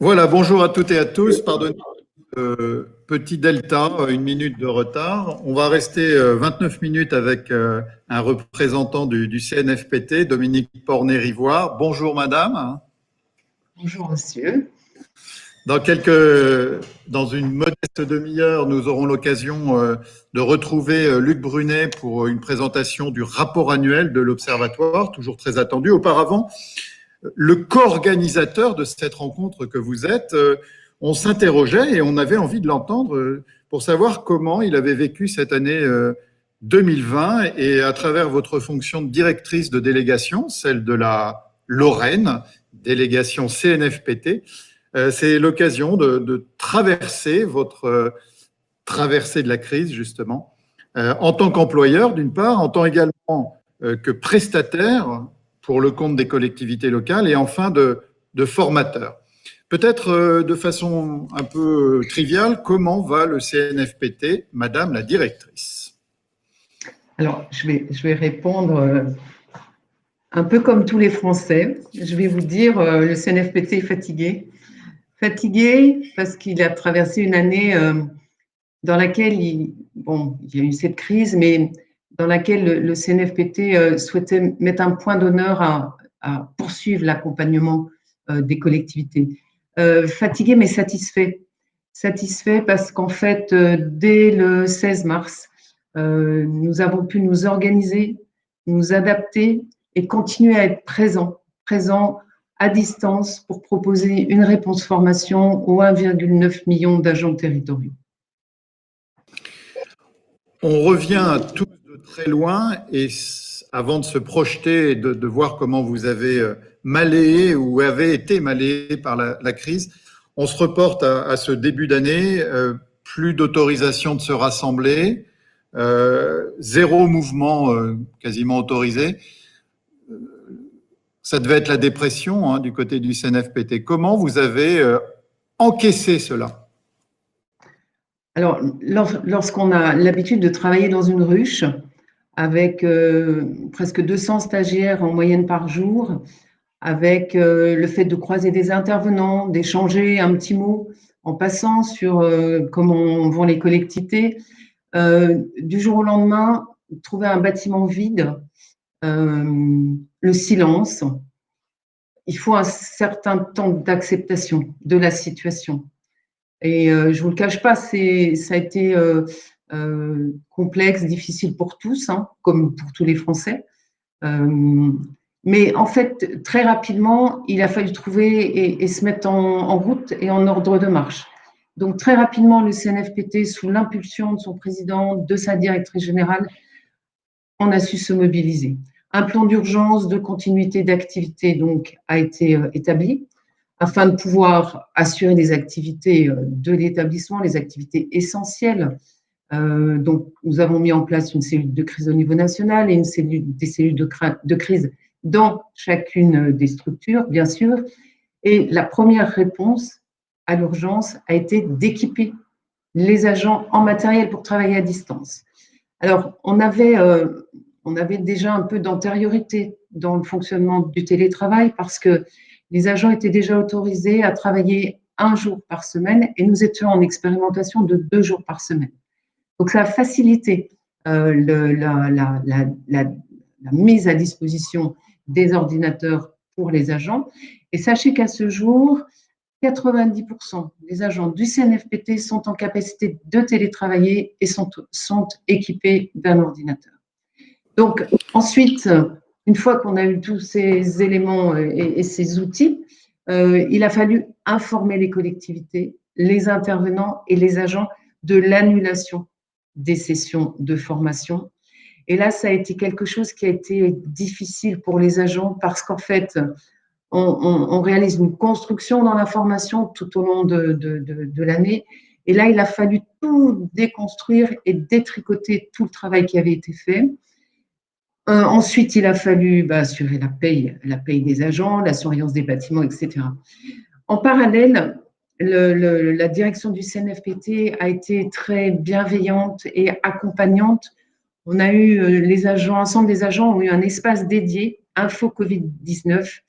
Voilà, bonjour à toutes et à tous. Pardonnez petit delta, une minute de retard. On va rester 29 minutes avec un représentant du CNFPT, Dominique Pornet-Rivoire. Bonjour madame. Bonjour monsieur. Dans une modeste demi-heure, nous aurons l'occasion de retrouver Luc Brunet pour une présentation du rapport annuel de l'Observatoire, toujours très attendu. Auparavant, le co-organisateur de cette rencontre que vous êtes, on s'interrogeait et on avait envie de l'entendre pour savoir comment il avait vécu cette année 2020 et à travers votre fonction de directrice de délégation, celle de la Lorraine, délégation CNFPT, c'est l'occasion de traverser votre traversée de la crise, justement, en tant qu'employeur, d'une part, en tant également que prestataire pour le compte des collectivités locales et enfin de formateur. Peut-être de façon un peu triviale, comment va le CNFPT, Madame la directrice? Alors, je vais répondre un peu comme tous les Français. Je vais vous dire, le CNFPT est fatigué. Fatigué parce qu'il a traversé une année dans laquelle il y a eu cette crise, mais dans laquelle le CNFPT souhaitait mettre un point d'honneur à poursuivre l'accompagnement des collectivités. Fatigué mais satisfait. Satisfait parce qu'en fait, dès le 16 mars, nous avons pu nous organiser, nous adapter et continuer à être présents à distance pour proposer une réponse formation aux 1,9 million d'agents territoriaux. On revient tous de très loin et avant de se projeter et de voir comment vous avez maléé ou avez été maléé par la crise, on se reporte à ce début d'année, plus d'autorisation de se rassembler, zéro mouvement quasiment autorisé. Ça devait être la dépression du côté du CNFPT. Comment vous avez encaissé cela? Alors, lorsqu'on a l'habitude de travailler dans une ruche avec presque 200 stagiaires en moyenne par jour, avec le fait de croiser des intervenants, d'échanger un petit mot en passant sur comment vont les collectivités, du jour au lendemain, trouver un bâtiment vide, le silence, il faut un certain temps d'acceptation de la situation. Et je ne vous le cache pas, ça a été complexe, difficile pour tous, comme pour tous les Français. Mais en fait, très rapidement, il a fallu trouver et se mettre en route et en ordre de marche. Donc, très rapidement, le CNFPT, sous l'impulsion de son président, de sa directrice générale, on a su se mobiliser. Un plan d'urgence de continuité d'activité donc a été établi afin de pouvoir assurer les activités de l'établissement, les activités essentielles. Donc, nous avons mis en place une cellule de crise au niveau national et des cellules de crise dans chacune des structures, bien sûr. Et la première réponse à l'urgence a été d'équiper les agents en matériel pour travailler à distance. Alors, on avait déjà un peu d'antériorité dans le fonctionnement du télétravail parce que les agents étaient déjà autorisés à travailler 1 jour par semaine et nous étions en expérimentation de 2 jours par semaine. Donc, ça a facilité la mise à disposition des ordinateurs pour les agents. Et sachez qu'à ce jour, 90% des agents du CNFPT sont en capacité de télétravailler et sont équipés d'un ordinateur. Donc, ensuite, une fois qu'on a eu tous ces éléments et ces outils, il a fallu informer les collectivités, les intervenants et les agents de l'annulation des sessions de formation. Et là, ça a été quelque chose qui a été difficile pour les agents parce qu'en fait, on réalise une construction dans la formation tout au long de l'année. Et là, il a fallu tout déconstruire et détricoter tout le travail qui avait été fait. Ensuite, il a fallu assurer la paye des agents, la surveillance des bâtiments, etc. En parallèle, la direction du CNFPT a été très bienveillante et accompagnante. On a eu l'ensemble des agents ont eu un espace dédié, Info Covid-19,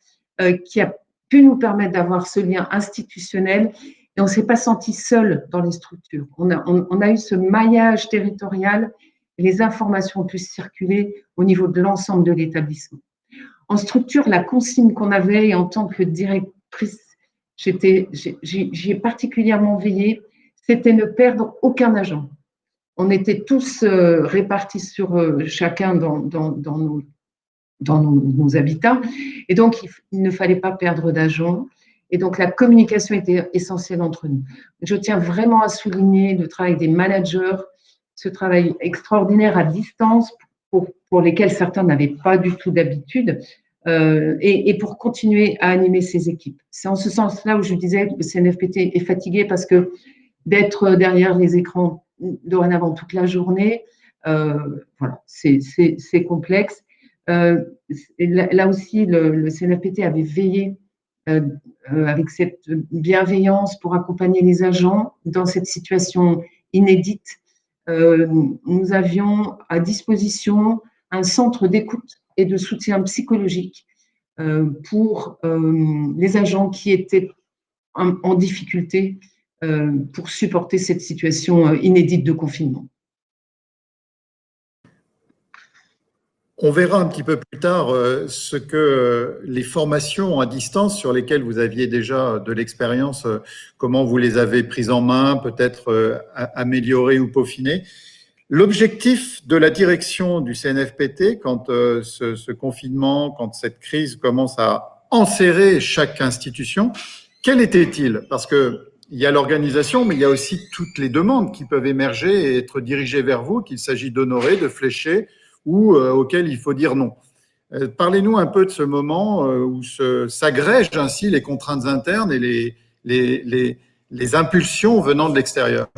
qui a pu nous permettre d'avoir ce lien institutionnel et on ne s'est pas senti seul dans les structures. On a eu ce maillage territorial et les informations ont pu circuler au niveau de l'ensemble de l'établissement. En structure, la consigne qu'on avait en tant que directrice, j'y ai particulièrement veillé, c'était ne perdre aucun agent. On était tous répartis sur chacun dans nos habitats. Et donc, il ne fallait pas perdre d'agents. Et donc, la communication était essentielle entre nous. Je tiens vraiment à souligner le travail des managers, ce travail extraordinaire à distance pour lesquels certains n'avaient pas du tout d'habitude et pour continuer à animer ces équipes. C'est en ce sens-là où je disais que le CNFPT est fatigué parce que d'être derrière les écrans dorénavant toute la journée, voilà, c'est complexe. Là aussi, le CNFPT avait veillé avec cette bienveillance pour accompagner les agents dans cette situation inédite. Nous avions à disposition un centre d'écoute et de soutien psychologique pour les agents qui étaient en difficulté pour supporter cette situation inédite de confinement. On verra un petit peu plus tard ce que les formations à distance sur lesquelles vous aviez déjà de l'expérience, comment vous les avez prises en main, peut-être améliorées ou peaufinées. L'objectif de la direction du CNFPT, quand ce confinement, quand cette crise commence à enserrer chaque institution, quel était-il? Parce qu'il y a l'organisation, mais il y a aussi toutes les demandes qui peuvent émerger et être dirigées vers vous, qu'il s'agit d'honorer, de flécher, ou auxquels il faut dire non. Parlez-nous un peu de ce moment où s'agrègent ainsi les contraintes internes et les impulsions venant de l'extérieur.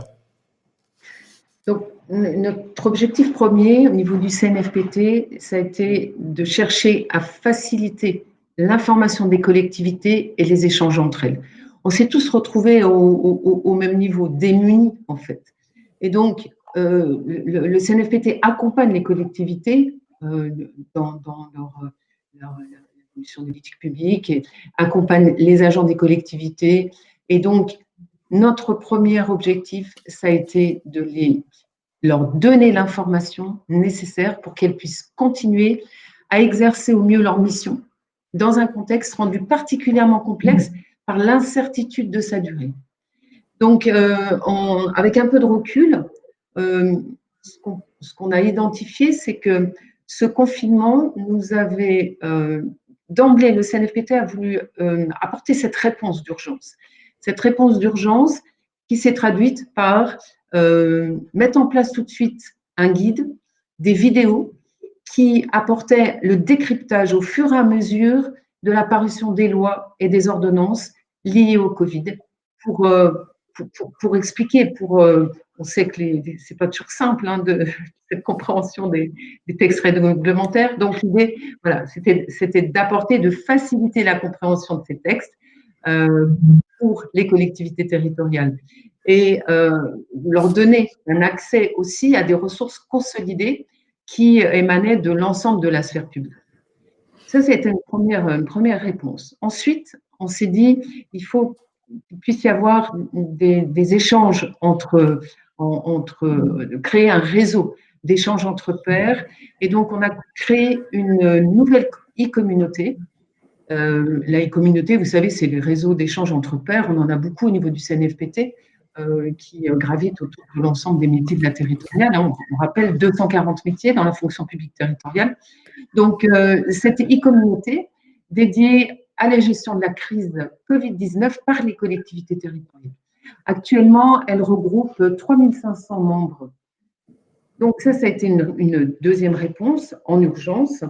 Donc, notre objectif premier au niveau du CNFPT, ça a été de chercher à faciliter l'information des collectivités et les échanges entre elles. On s'est tous retrouvés au même niveau, démunis en fait. Et donc, le CNFPT accompagne les collectivités dans leur évolution des politiques publiques et accompagne les agents des collectivités. Et donc, notre premier objectif, ça a été de leur donner l'information nécessaire pour qu'elles puissent continuer à exercer au mieux leur mission dans un contexte rendu particulièrement complexe par l'incertitude de sa durée. Donc, avec un peu de recul, ce qu'on a identifié, c'est que ce confinement nous avait, d'emblée, le CNFPT a voulu apporter cette réponse d'urgence. Cette réponse d'urgence qui s'est traduite par mettre en place tout de suite un guide, des vidéos qui apportaient le décryptage au fur et à mesure de l'apparition des lois et des ordonnances liées au Covid pour expliquer, on sait que c'est pas toujours simple cette compréhension des textes réglementaires. Donc l'idée, voilà, c'était d'apporter, de faciliter la compréhension de ces textes pour les collectivités territoriales et leur donner un accès aussi à des ressources consolidées qui émanaient de l'ensemble de la sphère publique. Ça, c'était une première réponse. Ensuite, on s'est dit, il faut qu'il puisse y avoir des échanges créer un réseau d'échanges entre pairs. Et donc, on a créé une nouvelle e-communauté. La e-communauté, vous savez, c'est les réseaux d'échanges entre pairs. On en a beaucoup au niveau du CNFPT qui gravitent autour de l'ensemble des métiers de la territoriale. On rappelle 240 métiers dans la fonction publique territoriale. Donc, cette e-communauté dédiée à la gestion de la crise Covid-19 par les collectivités territoriales. Actuellement, elle regroupe 3500 membres. Donc ça a été une deuxième réponse en urgence.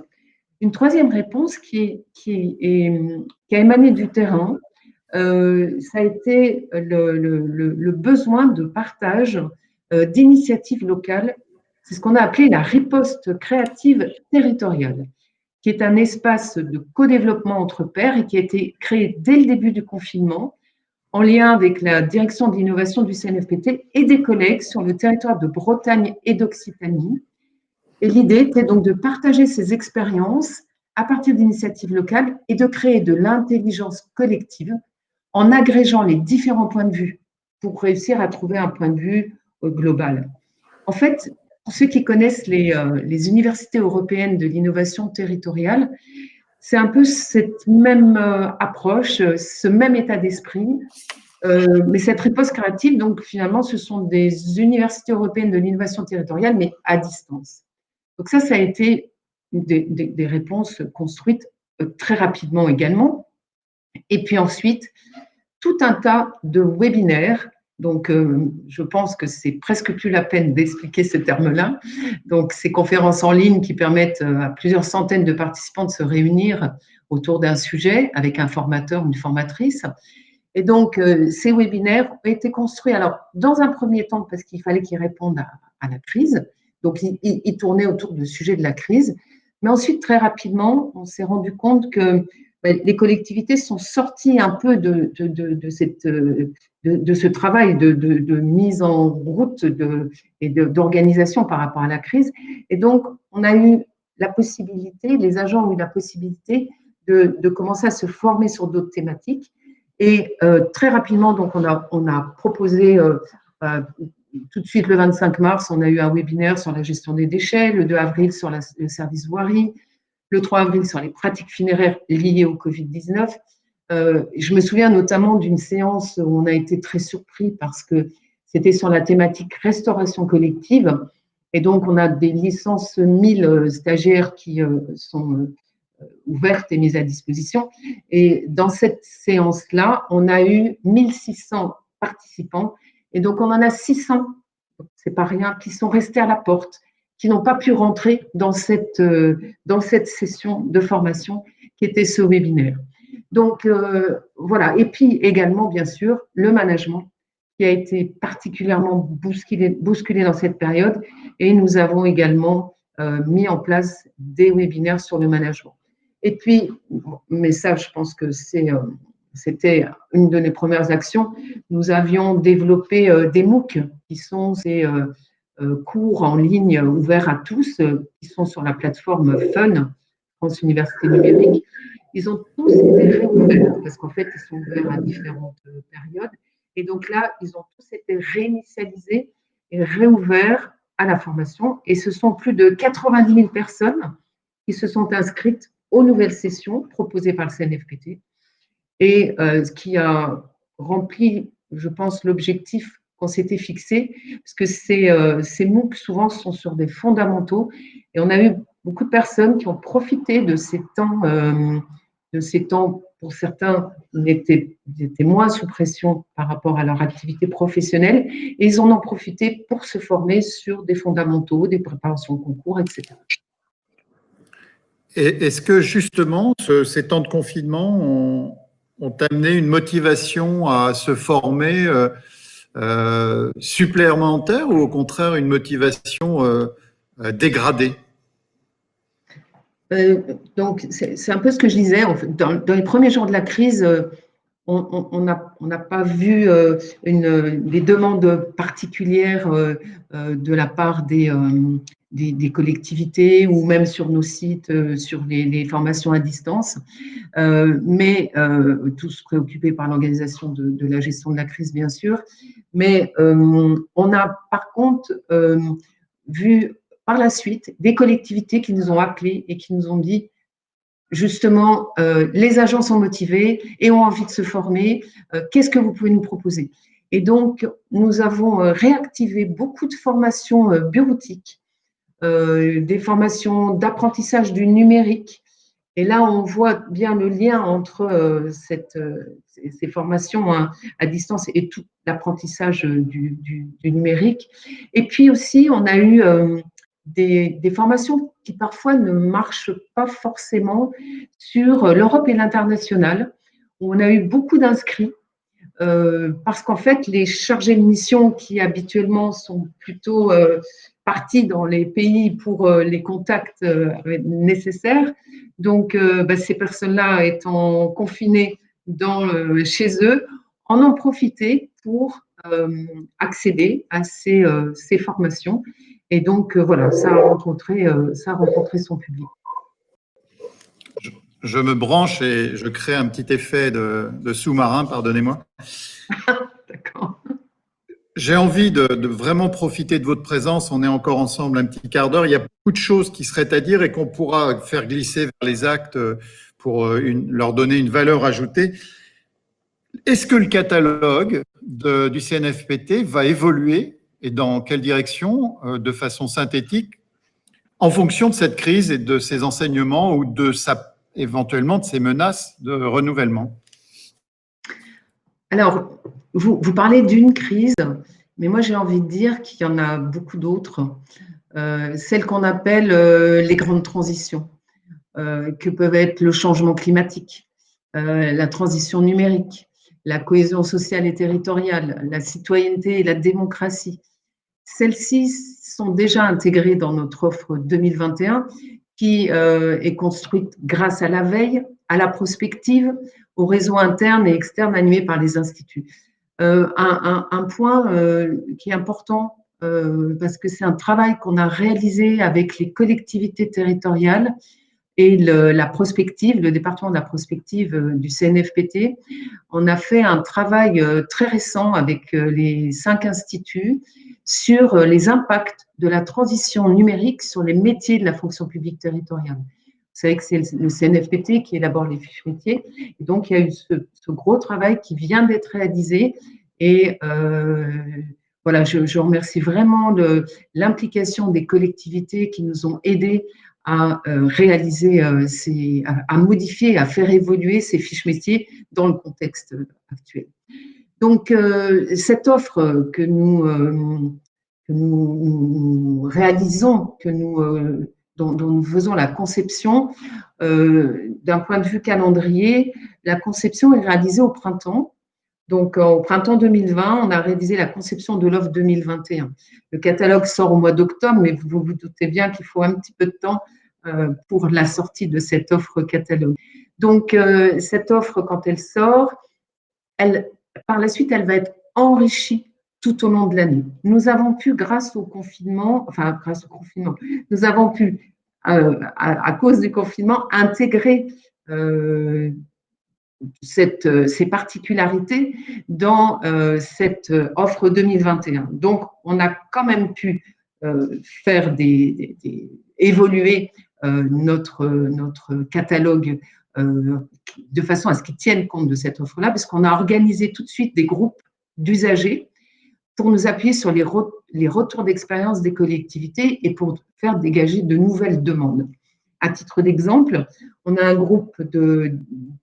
Une troisième réponse qui a émané du terrain, ça a été le besoin de partage d'initiatives locales. C'est ce qu'on a appelé la riposte créative territoriale, qui est un espace de co-développement entre pairs et qui a été créé dès le début du confinement en lien avec la direction de l'innovation du CNFPT et des collègues sur le territoire de Bretagne et d'Occitanie. Et l'idée était donc de partager ces expériences à partir d'initiatives locales et de créer de l'intelligence collective en agrégeant les différents points de vue pour réussir à trouver un point de vue global. En fait, pour ceux qui connaissent les universités européennes de l'innovation territoriale, c'est un peu cette même approche, ce même état d'esprit, mais cette riposte créative, donc finalement, ce sont des universités européennes de l'innovation territoriale, mais à distance. Donc ça a été des réponses construites très rapidement également. Et puis ensuite, tout un tas de webinaires. Donc, je pense que c'est presque plus la peine d'expliquer ce terme-là. Donc, ces conférences en ligne qui permettent à plusieurs centaines de participants de se réunir autour d'un sujet avec un formateur ou une formatrice. Et donc, ces webinaires ont été construits, alors, dans un premier temps, parce qu'il fallait qu'ils répondent à la crise. Donc, ils tournaient autour du sujet de la crise. Mais ensuite, très rapidement, on s'est rendu compte que les collectivités sont sorties un peu de ce travail de mise en route et d'organisation par rapport à la crise. Et donc, on a eu la possibilité, les agents ont eu la possibilité de commencer à se former sur d'autres thématiques. Et très rapidement, donc, on a proposé tout de suite le 25 mars, on a eu un webinaire sur la gestion des déchets, le 2 avril sur le service voirie, le 3 avril sur les pratiques funéraires liées au Covid-19. Je me souviens notamment d'une séance où on a été très surpris parce que c'était sur la thématique restauration collective. Et donc, on a des licences 1000 stagiaires qui sont ouvertes et mises à disposition. Et dans cette séance-là, on a eu 1600 participants. Et donc, on en a 600, c'est pas rien, qui sont restés à la porte, qui n'ont pas pu rentrer dans cette session de formation qui était ce webinaire. Donc, voilà. Et puis également, bien sûr, le management qui a été particulièrement bousculé dans cette période. Et nous avons également mis en place des webinaires sur le management. Et puis, mais ça, je pense que c'était une de nos premières actions. Nous avions développé des MOOC, qui sont ces cours en ligne ouverts à tous, qui sont sur la plateforme Fun, France Université Numérique. Ils ont tous été réouverts, parce qu'en fait, ils sont ouverts à différentes périodes. Et donc là, ils ont tous été réinitialisés et réouverts à la formation. Et ce sont plus de 90 000 personnes qui se sont inscrites aux nouvelles sessions proposées par le CNFPT et ce qui a rempli, je pense, l'objectif qu'on s'était fixé, parce que ces MOOC souvent sont sur des fondamentaux et on a eu beaucoup de personnes qui ont profité de ces temps pour certains, étaient moins sous pression par rapport à leur activité professionnelle et ils en ont profité pour se former sur des fondamentaux, des préparations de concours, etc. Et est-ce que justement, ces temps de confinement ont amené une motivation à se former supplémentaire ou au contraire une motivation dégradée? Donc, c'est un peu ce que je disais. En fait, dans les premiers jours de la crise, on n'a pas vu des demandes particulières de la part des collectivités ou même sur nos sites, sur les formations à distance, mais tous préoccupés par l'organisation de la gestion de la crise, bien sûr. Mais on a par contre vu par la suite des collectivités qui nous ont appelés et qui nous ont dit justement, les agents sont motivés et ont envie de se former. Qu'est-ce que vous pouvez nous proposer? Et donc, nous avons réactivé beaucoup de formations bureautiques, des formations d'apprentissage du numérique. Et là, on voit bien le lien entre ces formations à distance et tout l'apprentissage du numérique. Et puis aussi, on a eu des formations qui parfois ne marchent pas forcément sur l'Europe et l'international, où on a eu beaucoup d'inscrits, parce qu'en fait, les chargés de mission qui habituellement sont plutôt partis dans les pays pour les contacts nécessaires, donc ces personnes-là étant confinées chez eux, en ont profité pour accéder à ces formations. Et donc, voilà, ça a rencontré son public. je me branche et je crée un petit effet de sous-marin, pardonnez-moi. D'accord. J'ai envie de vraiment profiter de votre présence. On est encore ensemble un petit quart d'heure. Il y a beaucoup de choses qui seraient à dire et qu'on pourra faire glisser vers les actes pour leur donner une valeur ajoutée. Est-ce que le catalogue du CNFPT va évoluer et dans quelle direction, de façon synthétique, en fonction de cette crise et de ses enseignements ou éventuellement de ses menaces de renouvellement? Alors, vous parlez d'une crise, mais moi j'ai envie de dire qu'il y en a beaucoup d'autres, celles qu'on appelle les grandes transitions, que peuvent être le changement climatique, la transition numérique, la cohésion sociale et territoriale, la citoyenneté et la démocratie. Celles-ci sont déjà intégrées dans notre offre 2021 qui est construite grâce à la veille, à la prospective, aux réseaux internes et externes animés par les instituts. Un point qui est important parce que c'est un travail qu'on a réalisé avec les collectivités territoriales et la prospective, le département de la prospective du CNFPT. On a fait un travail très récent avec les 5 instituts sur les impacts de la transition numérique sur les métiers de la fonction publique territoriale. Vous savez que c'est le CNFPT qui élabore les fiches métiers. Et donc, il y a eu ce gros travail qui vient d'être réalisé. Et voilà, je remercie vraiment l'implication des collectivités qui nous ont aidés à réaliser, à modifier, à faire évoluer ces fiches métiers dans le contexte actuel. Donc, cette offre que nous réalisons, dont nous faisons la conception, d'un point de vue calendrier, la conception est réalisée au printemps. Donc, au printemps 2020, on a réalisé la conception de l'offre 2021. Le catalogue sort au mois d'octobre, mais vous vous doutez bien qu'il faut un petit peu de temps pour la sortie de cette offre catalogue. Donc, cette offre, quand elle sort, par la suite, elle va être enrichie tout au long de l'année. Nous avons pu, grâce au confinement, nous avons pu, à cause du confinement, intégrer ces particularités dans cette offre 2021. Donc, on a quand même pu faire évoluer notre catalogue de façon à ce qu'ils tiennent compte de cette offre-là, parce qu'on a organisé tout de suite des groupes d'usagers pour nous appuyer sur les retours d'expérience des collectivités et pour faire dégager de nouvelles demandes. À titre d'exemple, on a un groupe de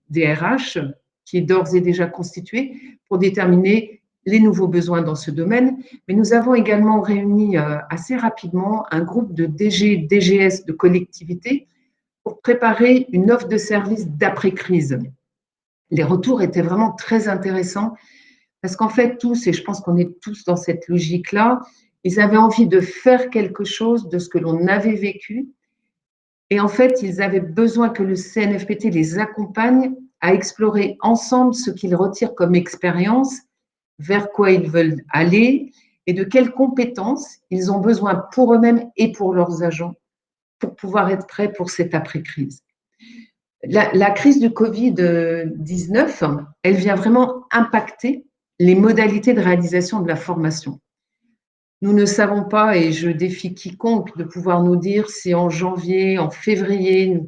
DRH qui est d'ores et déjà constitué pour déterminer les nouveaux besoins dans ce domaine, mais nous avons également réuni assez rapidement un groupe de DG, DGS de collectivités pour préparer une offre de service d'après-crise. Les retours étaient vraiment très intéressants parce qu'en fait, tous, et je pense qu'on est tous dans cette logique-là, ils avaient envie de faire quelque chose de ce que l'on avait vécu. Et en fait, ils avaient besoin que le CNFPT les accompagne à explorer ensemble ce qu'ils retirent comme expérience, vers quoi ils veulent aller et de quelles compétences ils ont besoin pour eux-mêmes et pour leurs agents pour pouvoir être prêts pour cette après-crise. La crise du Covid-19, elle vient vraiment impacter les modalités de réalisation de la formation. Nous ne savons pas, et je défie quiconque de pouvoir nous dire si en janvier, en février, nous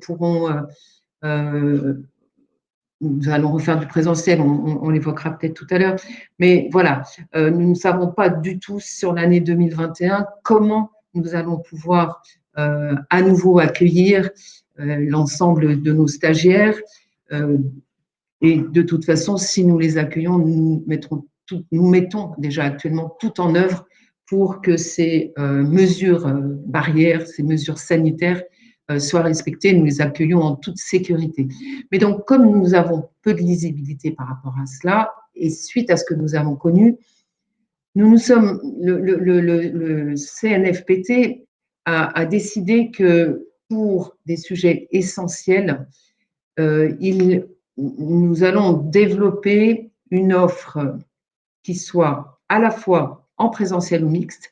allons refaire du présentiel, on l'évoquera peut-être tout à l'heure, mais voilà, nous ne savons pas du tout sur l'année 2021 comment nous allons pouvoir à nouveau accueillir l'ensemble de nos stagiaires. Et de toute façon, si nous les accueillons, nous mettons déjà actuellement tout en œuvre pour que ces mesures barrières, ces mesures sanitaires soient respectées. Nous les accueillons en toute sécurité. Mais donc, comme nous avons peu de lisibilité par rapport à cela, et suite à ce que nous avons connu, le CNFPT a décidé que pour des sujets essentiels, nous allons développer une offre qui soit à la fois en présentiel ou mixte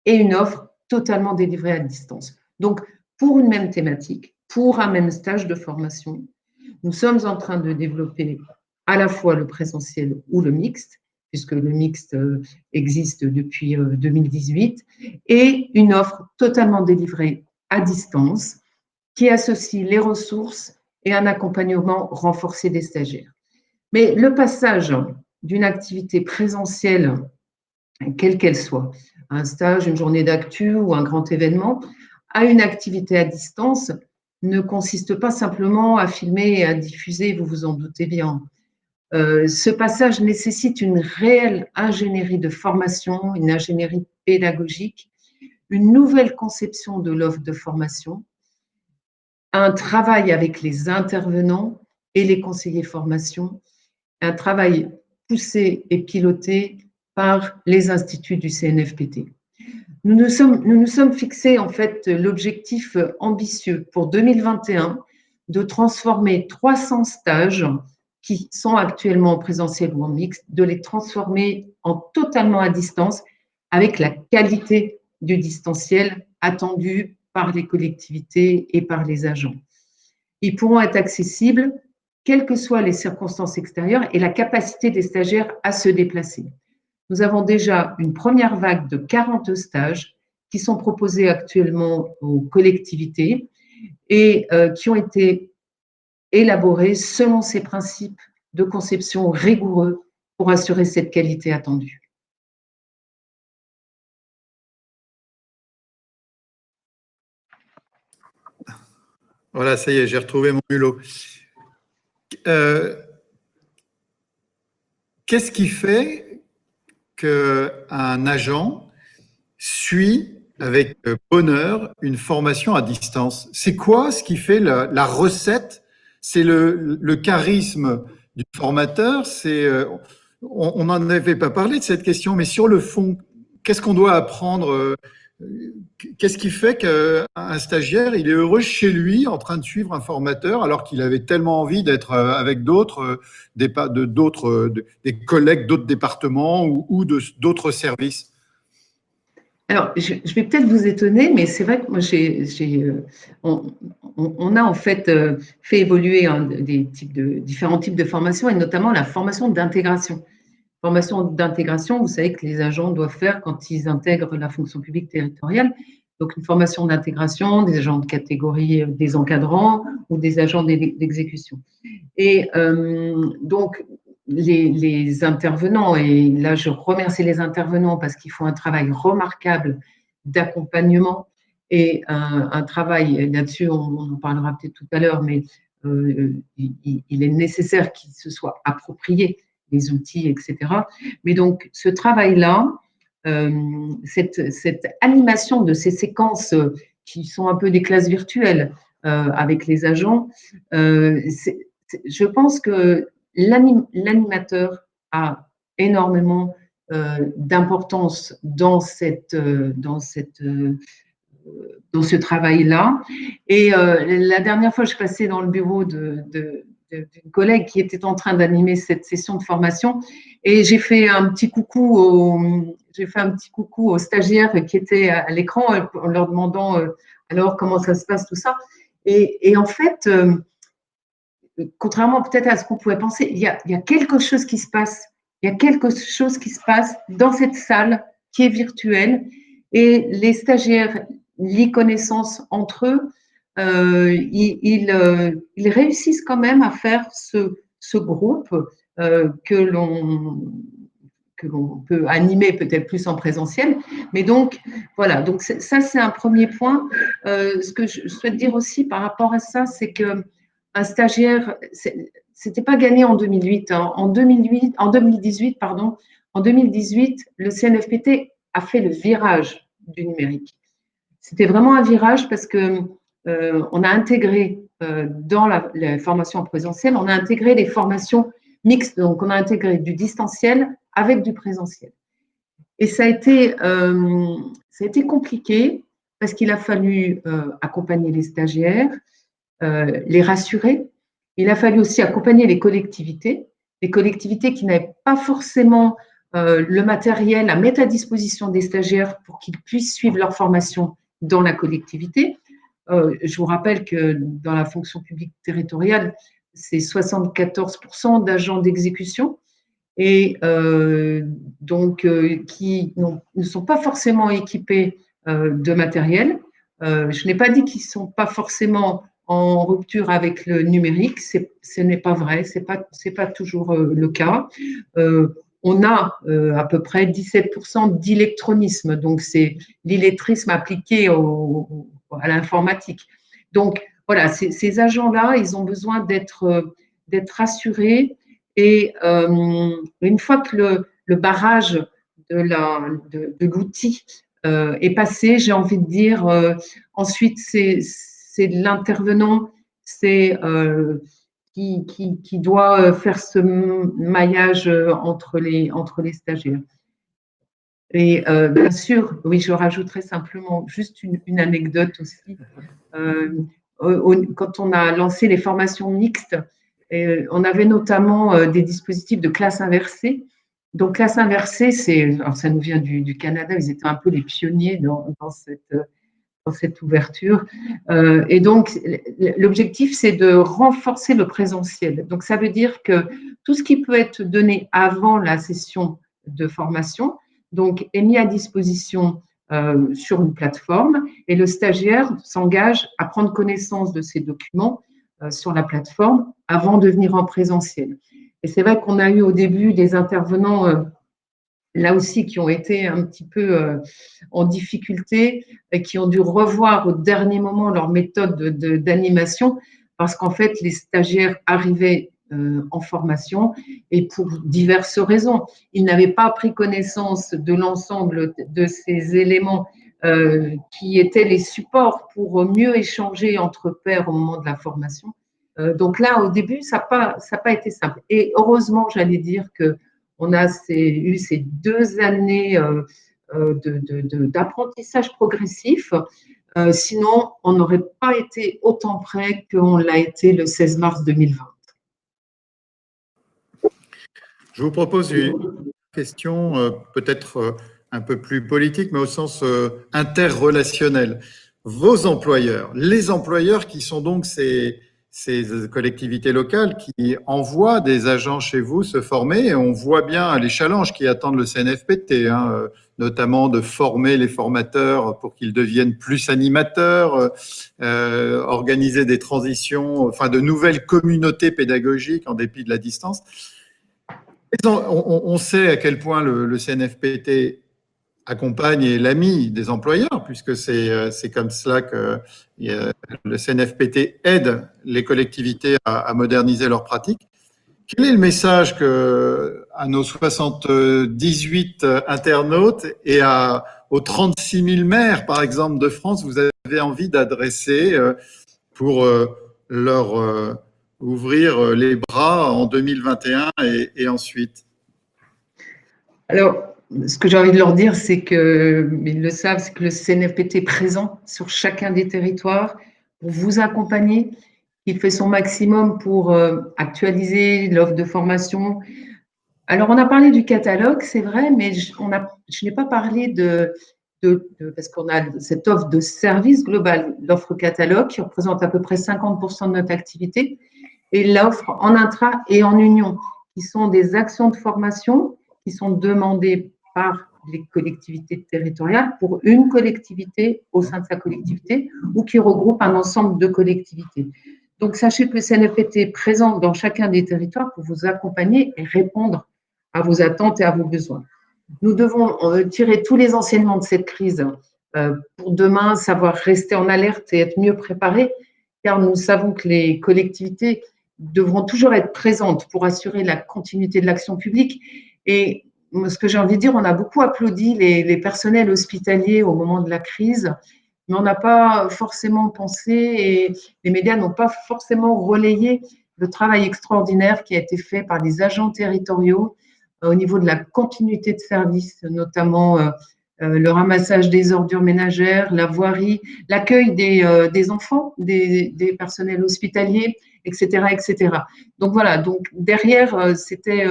et une offre totalement délivrée à distance. Donc, pour une même thématique, pour un même stage de formation, Nous sommes en train de développer à la fois le présentiel ou le mixte, puisque le mixte existe depuis 2018, et une offre totalement délivrée à distance qui associe les ressources et un accompagnement renforcé des stagiaires. Mais le passage d'une activité présentielle, quelle qu'elle soit, un stage, une journée d'actu ou un grand événement, à une activité à distance ne consiste pas simplement à filmer et à diffuser, vous vous en doutez bien. Ce passage nécessite une réelle ingénierie de formation, une ingénierie pédagogique, une nouvelle conception de l'offre de formation, un travail avec les intervenants et les conseillers formation, un travail poussé et piloté par les instituts du CNFPT. Nous nous sommes fixés en fait l'objectif ambitieux pour 2021 de transformer 300 stages qui sont actuellement en présentiel ou en mixte, de les transformer en totalement à distance avec la qualité du distanciel attendu par les collectivités et par les agents. Ils pourront être accessibles quelles que soient les circonstances extérieures et la capacité des stagiaires à se déplacer. Nous avons déjà une première vague de 40 stages qui sont proposés actuellement aux collectivités et qui ont été élaborés selon ces principes de conception rigoureux pour assurer cette qualité attendue. Voilà, ça y est, j'ai retrouvé mon mulot. Qu'est-ce qui fait qu'un agent suit avec bonheur une formation à distance? C'est quoi ce qui fait la recette? C'est le charisme du formateur? On n'en avait pas parlé de cette question, mais sur le fond, qu'est-ce qu'on doit apprendre? Qu'est-ce qui fait qu'un stagiaire, il est heureux chez lui en train de suivre un formateur alors qu'il avait tellement envie d'être avec d'autres, des collègues d'autres départements ou d'autres services? Alors, je vais peut-être vous étonner, mais c'est vrai que moi, on a en fait fait évoluer différents types de formations et notamment la formation d'intégration. Formation d'intégration, vous savez que les agents doivent faire quand ils intègrent la fonction publique territoriale. Donc, une formation d'intégration des agents de catégorie des encadrants ou des agents d'exécution. Et donc, les intervenants, et là je remercie les intervenants parce qu'ils font un travail remarquable d'accompagnement et un travail, là-dessus on en parlera peut-être tout à l'heure, mais il est nécessaire qu'ils se soient appropriés les outils, etc. Mais donc ce travail-là, cette animation de ces séquences qui sont un peu des classes virtuelles avec les agents, je pense que l'animateur a énormément d'importance dans ce travail-là. Et la dernière fois, je passais dans le bureau d'une collègue qui était en train d'animer cette session de formation et j'ai fait un petit coucou aux stagiaires qui étaient à l'écran en leur demandant alors comment ça se passe tout ça. Et en fait, contrairement peut-être à ce qu'on pouvait penser, il y a quelque chose qui se passe. Il y a quelque chose qui se passe dans cette salle qui est virtuelle et les stagiaires lient connaissance entre eux. Ils réussissent quand même à faire ce groupe que l'on peut animer peut-être plus en présentiel. Mais donc, voilà, donc ça c'est un premier point. Ce que je souhaite dire aussi par rapport à ça, c'est que un stagiaire, c'était pas gagné en 2008. Hein. En 2018, pardon, en 2018, le CNFPT a fait le virage du numérique. C'était vraiment un virage parce que on a intégré dans la formation en présentiel, on a intégré des formations mixtes. Donc, on a intégré du distanciel avec du présentiel. Et ça a été compliqué parce qu'il a fallu accompagner les stagiaires, les rassurer. Il a fallu aussi accompagner les collectivités qui n'avaient pas forcément le matériel à mettre à disposition des stagiaires pour qu'ils puissent suivre leur formation dans la collectivité. Je vous rappelle que dans la fonction publique territoriale, c'est 74% d'agents d'exécution et donc qui ne sont pas forcément équipés de matériel. Je n'ai pas dit qu'ils ne sont pas forcément en rupture avec le numérique, ce n'est pas vrai, ce n'est pas toujours le cas. On a à peu près 17% d'électronisme, donc c'est l'illettrisme appliqué à l'informatique. Donc voilà, ces agents-là, ils ont besoin d'être rassurés et une fois que le barrage de l'outil est passé, j'ai envie de dire, ensuite c'est l'intervenant, qui doit faire ce maillage entre les stagiaires. Et bien sûr, oui, je rajouterai simplement juste une anecdote aussi. Quand on a lancé les formations mixtes, on avait notamment des dispositifs de classe inversée. Donc, classe inversée, ça nous vient du Canada, ils étaient un peu les pionniers dans cette ouverture. Et donc, l'objectif, c'est de renforcer le présentiel. Donc, ça veut dire que tout ce qui peut être donné avant la session de formation, donc, est mis à disposition sur une plateforme et le stagiaire s'engage à prendre connaissance de ces documents sur la plateforme avant de venir en présentiel. Et c'est vrai qu'on a eu au début des intervenants là aussi qui ont été un petit peu en difficulté et qui ont dû revoir au dernier moment leur méthode d'animation parce qu'en fait, les stagiaires arrivaient en formation et pour diverses raisons. Ils n'avaient pas pris connaissance de l'ensemble de ces éléments qui étaient les supports pour mieux échanger entre pairs au moment de la formation. Donc là, au début, ça n'a pas été simple. Et heureusement, j'allais dire qu'on a eu ces 2 années d'apprentissage progressif. Sinon, on n'aurait pas été autant prêt qu'on l'a été le 16 mars 2020. Je vous propose une question peut-être un peu plus politique, mais au sens interrelationnel. Vos employeurs, les employeurs qui sont donc ces collectivités locales qui envoient des agents chez vous se former, et on voit bien les challenges qui attendent le CNFPT, notamment de former les formateurs pour qu'ils deviennent plus animateurs, organiser des transitions, enfin de nouvelles communautés pédagogiques en dépit de la distance. On sait à quel point le CNFPT accompagne et est l'ami des employeurs, puisque c'est comme cela que le CNFPT aide les collectivités à moderniser leurs pratiques. Quel est le message à nos 78 internautes et aux 36 000 maires, par exemple, de France, vous avez envie d'adresser pour leur ouvrir les bras en 2021 et ensuite? Alors, ce que j'ai envie de leur dire, c'est que, ils le savent, c'est que le CNFPT est présent sur chacun des territoires pour vous accompagner. Il fait son maximum pour actualiser l'offre de formation. Alors, on a parlé du catalogue, c'est vrai, mais je n'ai pas parlé parce qu'on a cette offre de service global, l'offre catalogue qui représente à peu près 50% de notre activité, et l'offre en intra et en union, qui sont des actions de formation qui sont demandées par les collectivités territoriales pour une collectivité au sein de sa collectivité ou qui regroupe un ensemble de collectivités. Donc, sachez que le CNFPT est présent dans chacun des territoires pour vous accompagner et répondre à vos attentes et à vos besoins. Nous devons tirer tous les enseignements de cette crise pour demain savoir rester en alerte et être mieux préparés, car nous savons que les collectivités devront toujours être présentes pour assurer la continuité de l'action publique. Et ce que j'ai envie de dire, on a beaucoup applaudi les personnels hospitaliers au moment de la crise, mais on n'a pas forcément pensé et les médias n'ont pas forcément relayé le travail extraordinaire qui a été fait par les agents territoriaux au niveau de la continuité de service, notamment le ramassage des ordures ménagères, la voirie, l'accueil des enfants, des personnels hospitaliers, etc., etc. Donc voilà, donc derrière, c'était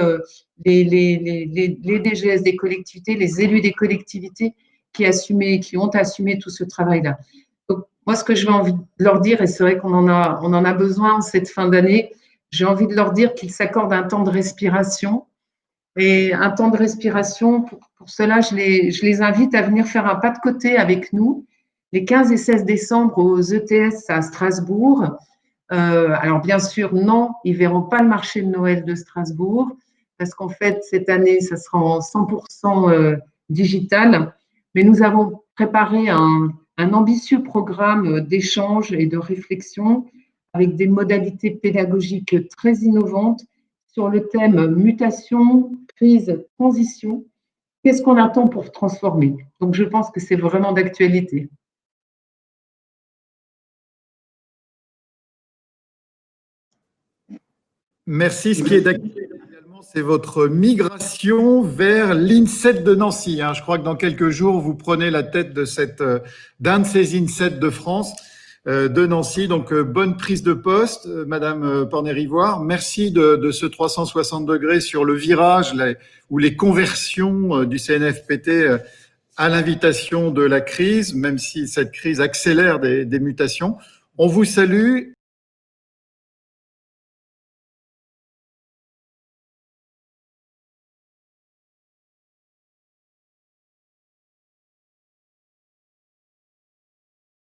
les DGS des collectivités, les élus des collectivités qui ont assumé tout ce travail-là. Donc moi, ce que je vais envie de leur dire, et c'est vrai qu'on en a besoin en cette fin d'année, j'ai envie de leur dire qu'ils s'accordent un temps de respiration. Et un temps de respiration, pour cela, je les invite à venir faire un pas de côté avec nous les 15 et 16 décembre aux ETS à Strasbourg. Alors bien sûr, non, ils ne verront pas le marché de Noël de Strasbourg, parce qu'en fait, cette année, ça sera en 100% digital. Mais nous avons préparé un ambitieux programme d'échange et de réflexion avec des modalités pédagogiques très innovantes sur le thème mutation, crise, transition. Qu'est-ce qu'on attend pour transformer? Donc, je pense que c'est vraiment d'actualité. Merci. Ce qui est d'actualité également, c'est votre migration vers l'INSET de Nancy. Je crois que dans quelques jours, vous prenez la tête d'un de ces INSET de France, de Nancy. Donc, bonne prise de poste, Madame Pornet-Rivoire. Merci de ce 360 degrés sur le virage ou les conversions du CNFPT à l'invitation de la crise, même si cette crise accélère des mutations. On vous salue